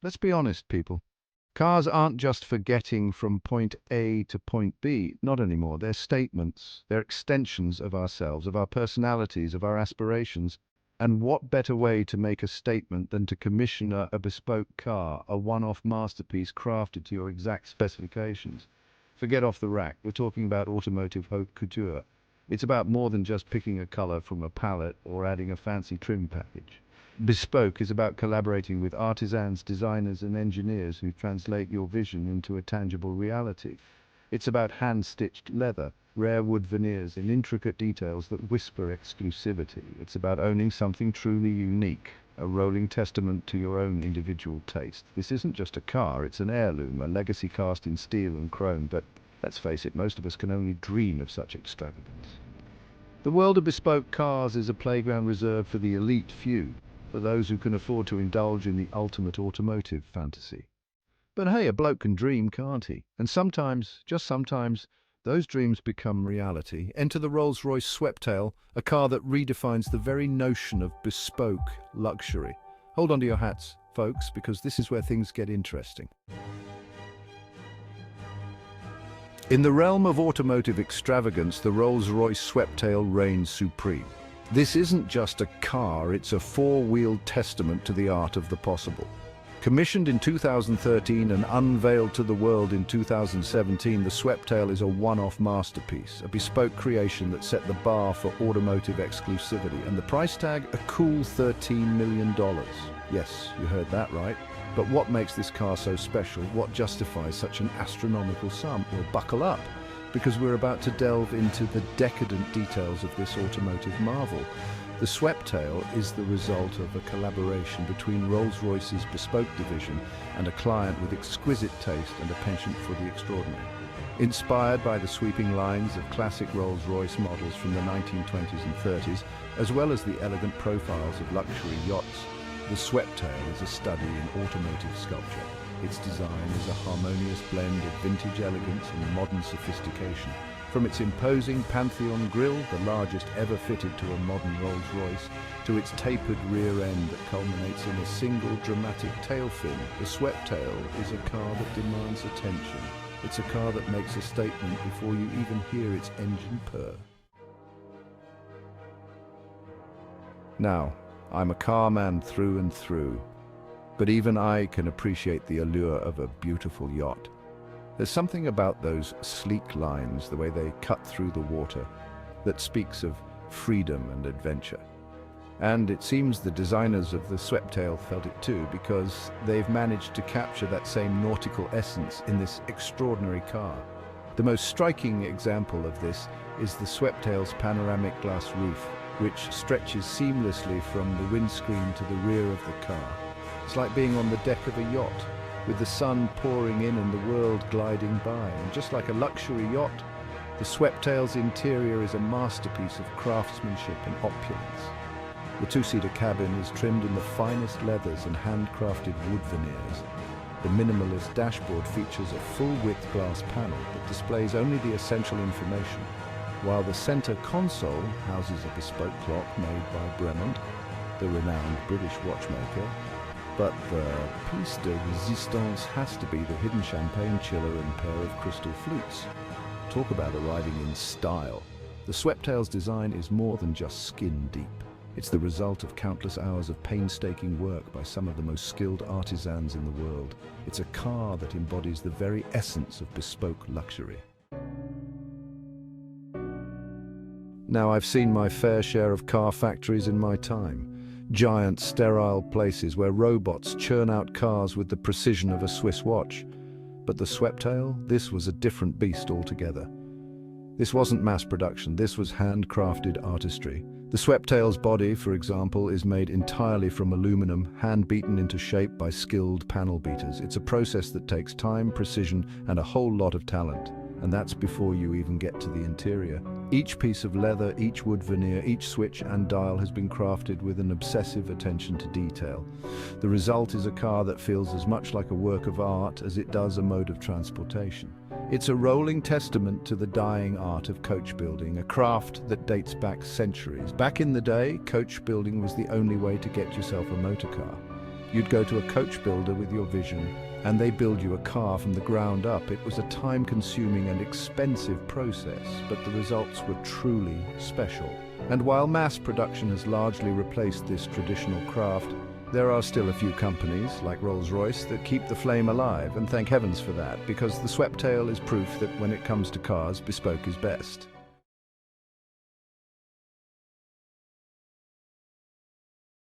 Let's be honest, people. Cars aren't just for getting from point A to point B. Not anymore. They're statements. They're extensions of ourselves, of our personalities, of our aspirations. And what better way to make a statement than to commission a bespoke car, a one-off masterpiece crafted to your exact specifications? Forget off the rack. We're talking about automotive haute couture. It's about more than just picking a color from a palette or adding a fancy trim package. Bespoke is about collaborating with artisans, designers, and engineers who translate your vision into a tangible reality. It's about hand-stitched leather, rare wood veneers, and intricate details that whisper exclusivity. It's about owning something truly unique, a rolling testament to your own individual taste. This isn't just a car, it's an heirloom, a legacy cast in steel and chrome, but let's face it, most of us can only dream of such extravagance. The world of bespoke cars is a playground reserved for the elite few, for those who can afford to indulge in the ultimate automotive fantasy. But hey, a bloke can dream, can't he? And sometimes, just sometimes, those dreams become reality. Enter the Rolls-Royce Sweptail, a car that redefines the very notion of bespoke luxury. Hold on to your hats, folks, because this is where things get interesting. In the realm of automotive extravagance, the Rolls-Royce Sweptail reigns supreme. This isn't just a car, it's a four-wheeled testament to the art of the possible. Commissioned in 2013 and unveiled to the world in 2017, the Sweptail is a one-off masterpiece, a bespoke creation that set the bar for automotive exclusivity. And the price tag, a cool $13 million. Yes, you heard that right. But what makes this car so special? What justifies such an astronomical sum? Well, buckle up, because we're about to delve into the decadent details of this automotive marvel. The Sweptail is the result of a collaboration between Rolls-Royce's bespoke division and a client with exquisite taste and a penchant for the extraordinary. Inspired by the sweeping lines of classic Rolls-Royce models from the 1920s and 30s, as well as the elegant profiles of luxury yachts, the Sweptail is a study in automotive sculpture. Its design is a harmonious blend of vintage elegance and modern sophistication. From its imposing Pantheon grille, the largest ever fitted to a modern Rolls-Royce, to its tapered rear end that culminates in a single dramatic tail fin, the Sweptail is a car that demands attention. It's a car that makes a statement before you even hear its engine purr. Now, I'm a car man through and through, but even I can appreciate the allure of a beautiful yacht. There's something about those sleek lines, the way they cut through the water, that speaks of freedom and adventure. And it seems the designers of the Sweptail felt it too, because they've managed to capture that same nautical essence in this extraordinary car. The most striking example of this is the Sweptail's panoramic glass roof, which stretches seamlessly from the windscreen to the rear of the car. It's like being on the deck of a yacht, with the sun pouring in and the world gliding by. And just like a luxury yacht, the Sweptail's interior is a masterpiece of craftsmanship and opulence. The two-seater cabin is trimmed in the finest leathers and handcrafted wood veneers. The minimalist dashboard features a full-width glass panel that displays only the essential information, while the center console houses a bespoke clock made by Bremont, the renowned British watchmaker. But the piece de resistance has to be the hidden champagne chiller and pair of crystal flutes. Talk about arriving in style. The Sweptail's design is more than just skin deep. It's the result of countless hours of painstaking work by some of the most skilled artisans in the world. It's a car that embodies the very essence of bespoke luxury. Now, I've seen my fair share of car factories in my time. Giant, sterile places where robots churn out cars with the precision of a Swiss watch. But the Sweptail, this was a different beast altogether. This wasn't mass production, this was handcrafted artistry. The Sweptail's body, for example, is made entirely from aluminum, hand-beaten into shape by skilled panel beaters. It's a process that takes time, precision, and a whole lot of talent. And that's before you even get to the interior. Each piece of leather, each wood veneer, each switch and dial has been crafted with an obsessive attention to detail. The result is a car that feels as much like a work of art as it does a mode of transportation. It's a rolling testament to the dying art of coach building, a craft that dates back centuries. Back in the day, coach building was the only way to get yourself a motor car. You'd go to a coach builder with your vision, and they build you a car from the ground up. It was a time-consuming and expensive process, but the results were truly special. And while mass production has largely replaced this traditional craft, there are still a few companies, like Rolls-Royce, that keep the flame alive, and thank heavens for that, because the Sweptail is proof that when it comes to cars, bespoke is best.